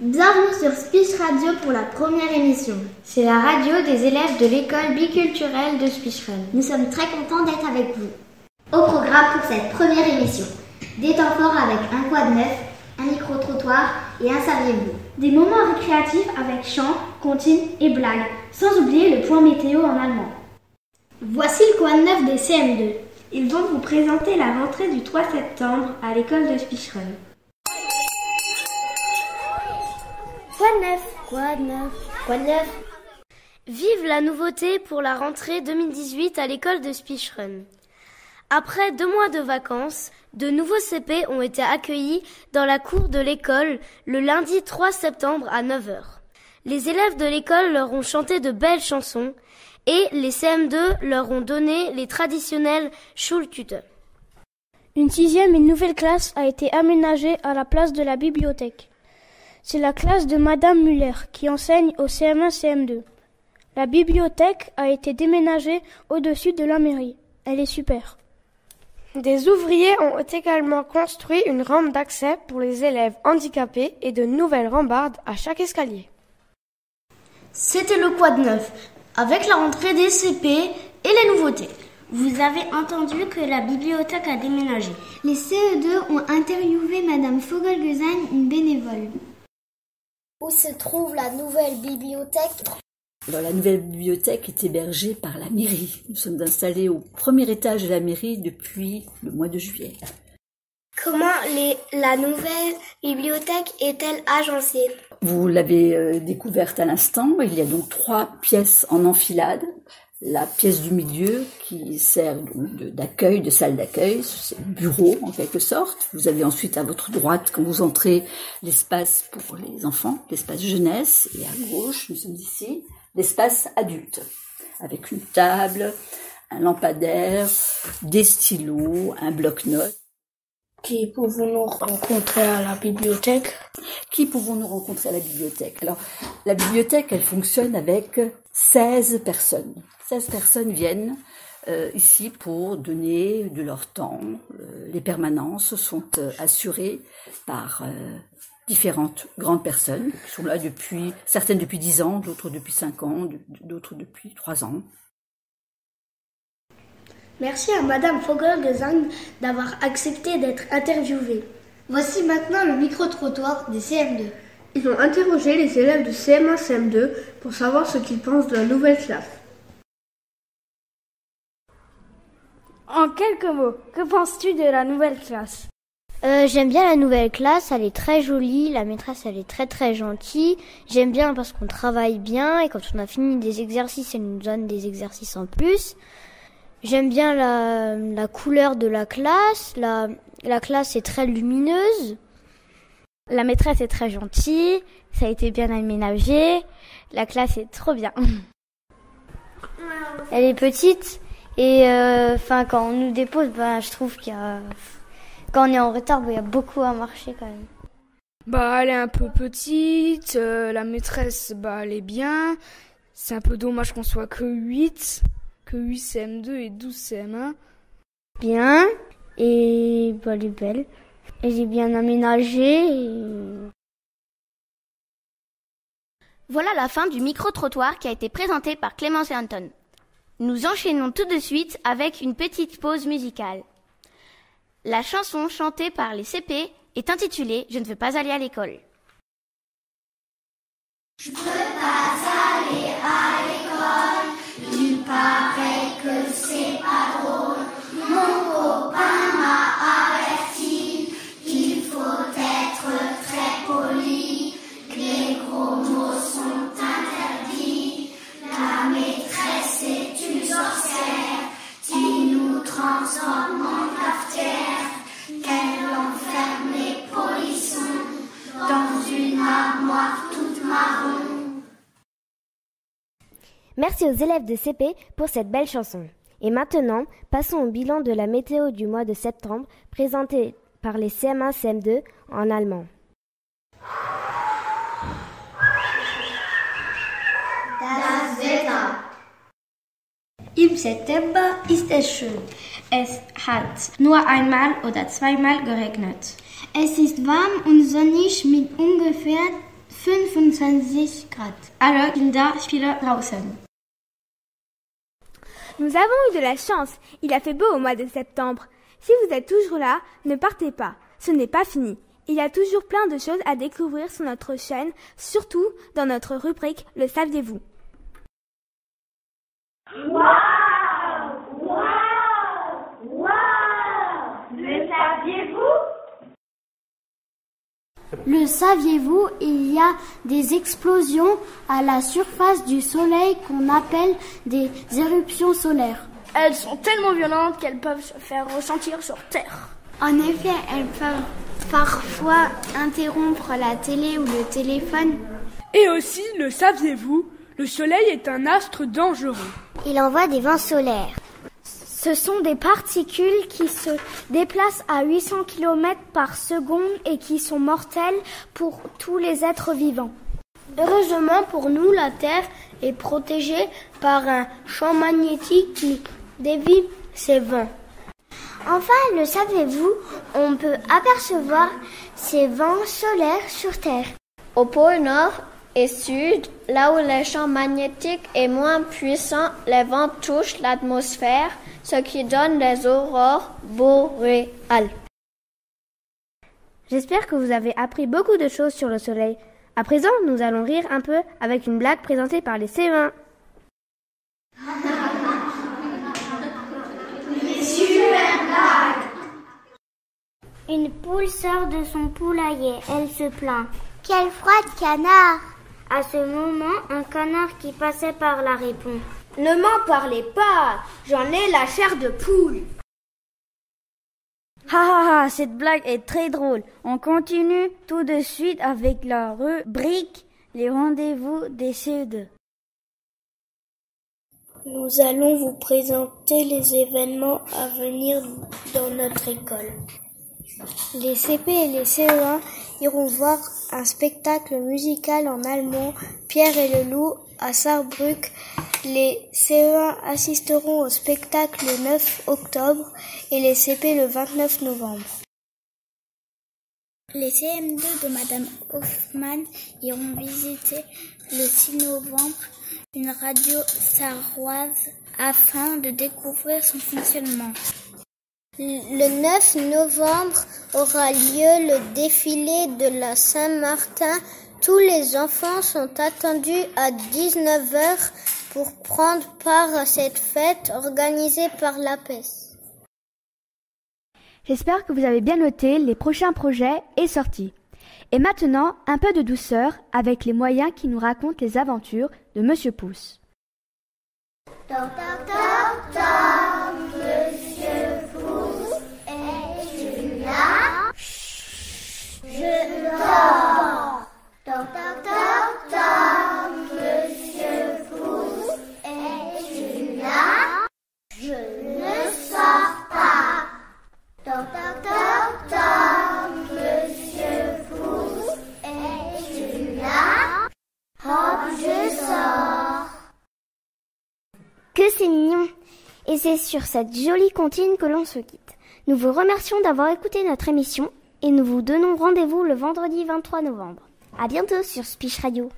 Bienvenue sur Spish Radio pour la première émission. C'est la radio des élèves de l'école biculturelle de Spicheren. Nous sommes très contents d'être avec vous. Au programme pour cette première émission, des temps forts avec un quad neuf, un micro-trottoir et un saviez-vous. Des moments récréatifs avec chants, comptines et blagues, sans oublier le point météo en allemand. Voici le quad neuf des CM2. Ils vont vous présenter la rentrée du 3 septembre à l'école de Spicheren. Quad neuf. Vive la nouveauté pour la rentrée 2018 à l'école de Spicheren. Après 2 mois de vacances, de nouveaux CP ont été accueillis dans la cour de l'école le lundi 3 septembre à 9h. Les élèves de l'école leur ont chanté de belles chansons et les CM2 leur ont donné les traditionnelles Schultüte. Une 6e et nouvelle classe a été aménagée à la place de la bibliothèque. C'est la classe de Madame Muller qui enseigne au CM1-CM2. La bibliothèque a été déménagée au-dessus de la mairie. Elle est super. Des ouvriers ont également construit une rampe d'accès pour les élèves handicapés et de nouvelles rambardes à chaque escalier. C'était le quad neuf, avec la rentrée des CP et les nouveautés. Vous avez entendu que la bibliothèque a déménagé. Les CE2 ont interviewé Madame Fogelgesan, une bénévole. Où se trouve la nouvelle bibliothèque ? Alors, la nouvelle bibliothèque est hébergée par la mairie. Nous sommes installés au premier étage de la mairie depuis le mois de juillet. Comment la nouvelle bibliothèque est-elle agencée ? Vous l'avez découverte à l'instant. Il y a donc 3 pièces en enfilade. La pièce du milieu qui sert d'accueil, de salle d'accueil, c'est le bureau en quelque sorte. Vous avez ensuite à votre droite, quand vous entrez, l'espace pour les enfants, l'espace jeunesse, et à gauche, nous sommes ici, l'espace adulte, avec une table, un lampadaire, des stylos, un bloc-notes. Qui pouvons-nous rencontrer à la bibliothèque ? Qui pouvons-nous rencontrer à la bibliothèque ? Alors, la bibliothèque, elle fonctionne avec 16 personnes. 16 personnes viennent ici pour donner de leur temps. Les permanences sont assurées par différentes grandes personnes qui sont là certaines depuis 10 ans, d'autres depuis 5 ans, d'autres depuis 3 ans. Merci à Madame Fogelgesan d'avoir accepté d'être interviewée. Voici maintenant le micro-trottoir des CM2. Ils ont interrogé les élèves de CM1-CM2 pour savoir ce qu'ils pensent de la nouvelle classe. En quelques mots, que penses-tu de la nouvelle classe ? J'aime bien la nouvelle classe, elle est très jolie, la maîtresse elle est très très gentille. J'aime bien parce qu'on travaille bien et quand on a fini des exercices, elle nous donne des exercices en plus. J'aime bien la couleur de la classe, la classe est très lumineuse. La maîtresse est très gentille, ça a été bien aménagé, la classe est trop bien. Elle est petite et quand on nous dépose, je trouve quand on est en retard, il y a beaucoup à marcher quand même. Elle est un peu petite, la maîtresse, elle est bien. C'est un peu dommage qu'on soit que 8 CM2 et 12 CM1. Bien, et elle est belle. Elle est bien aménagée. Voilà la fin du micro-trottoir qui a été présenté par Clémence et Anton. Nous enchaînons tout de suite avec une petite pause musicale. La chanson chantée par les CP est intitulée « Je ne veux pas aller à l'école ». Je ne veux pas aller à l'école, il paraît que c'est pas drôle. Mon copain m'a averti qu'il faut être très poli, que les gros mots sont interdits. La maîtresse est une sorcière qui nous transforme en cafetière, qu'elle enferme les polissons dans une armoire toute marron. Merci aux élèves de CP pour cette belle chanson. Et maintenant, passons au bilan de la météo du mois de septembre, présenté par les CM1-CM2 en allemand. Das Wetter. Im September ist es schön. Es hat nur einmal oder zweimal geregnet. Es ist warm und sonnig mit ungefähr 25 Grad. Alle Kinder spielen draußen. Nous avons eu de la chance. Il a fait beau au mois de septembre. Si vous êtes toujours là, ne partez pas. Ce n'est pas fini. Il y a toujours plein de choses à découvrir sur notre chaîne, surtout dans notre rubrique Le saviez-vous. Waouh! Le saviez-vous? Le saviez-vous, il y a des explosions à la surface du Soleil qu'on appelle des éruptions solaires. Elles sont tellement violentes qu'elles peuvent se faire ressentir sur Terre. En effet, elles peuvent parfois interrompre la télé ou le téléphone. Et aussi, le saviez-vous, le Soleil est un astre dangereux. Il envoie des vents solaires. Ce sont des particules qui se déplacent à 800 km par seconde et qui sont mortelles pour tous les êtres vivants. Heureusement pour nous, la Terre est protégée par un champ magnétique qui dévie ces vents. Enfin, le savez-vous, on peut apercevoir ces vents solaires sur Terre. Au pôle Nord et Sud, là où le champ magnétique est moins puissant, les vents touchent l'atmosphère, ce qui donne les aurores boréales. J'espère que vous avez appris beaucoup de choses sur le Soleil. À présent, nous allons rire un peu avec une blague présentée par les CE1. Une poule sort de son poulailler, elle se plaint. Quel froid de canard! À ce moment, un canard qui passait par là répond. Ne m'en parlez pas, j'en ai la chair de poule. Ha, cette blague est très drôle. On continue tout de suite avec la rubrique Les rendez-vous des CE2. Nous allons vous présenter les événements à venir dans notre école. Les CP et les CE1 iront voir un spectacle musical en allemand, Pierre et le loup, à Sarrebruck. Les CE1 assisteront au spectacle le 9 octobre et les CP le 29 novembre. Les CM2 de Madame Hoffmann iront visiter le 6 novembre une radio sarroise afin de découvrir son fonctionnement. Le 9 novembre aura lieu le défilé de la Saint-Martin. Tous les enfants sont attendus à 19h pour prendre part à cette fête organisée par l'APES. J'espère que vous avez bien noté les prochains projets et sorties. Et maintenant, un peu de douceur avec les moyens qui nous racontent les aventures de Monsieur Pouce. Toc, toc, toc, toc, Monsieur Pouce, es-tu là? Je dors. Toc, toc, toc, toc, Monsieur Pouce, es-tu là? Je ne sors pas. Toc, toc, toc, toc, Monsieur Pouce, es-tu là? Hop, je sors. Que c'est mignon! Et c'est sur cette jolie comptine que l'on se quitte. Nous vous remercions d'avoir écouté notre émission et nous vous donnons rendez-vous le vendredi 23 novembre. À bientôt sur Spish Radio.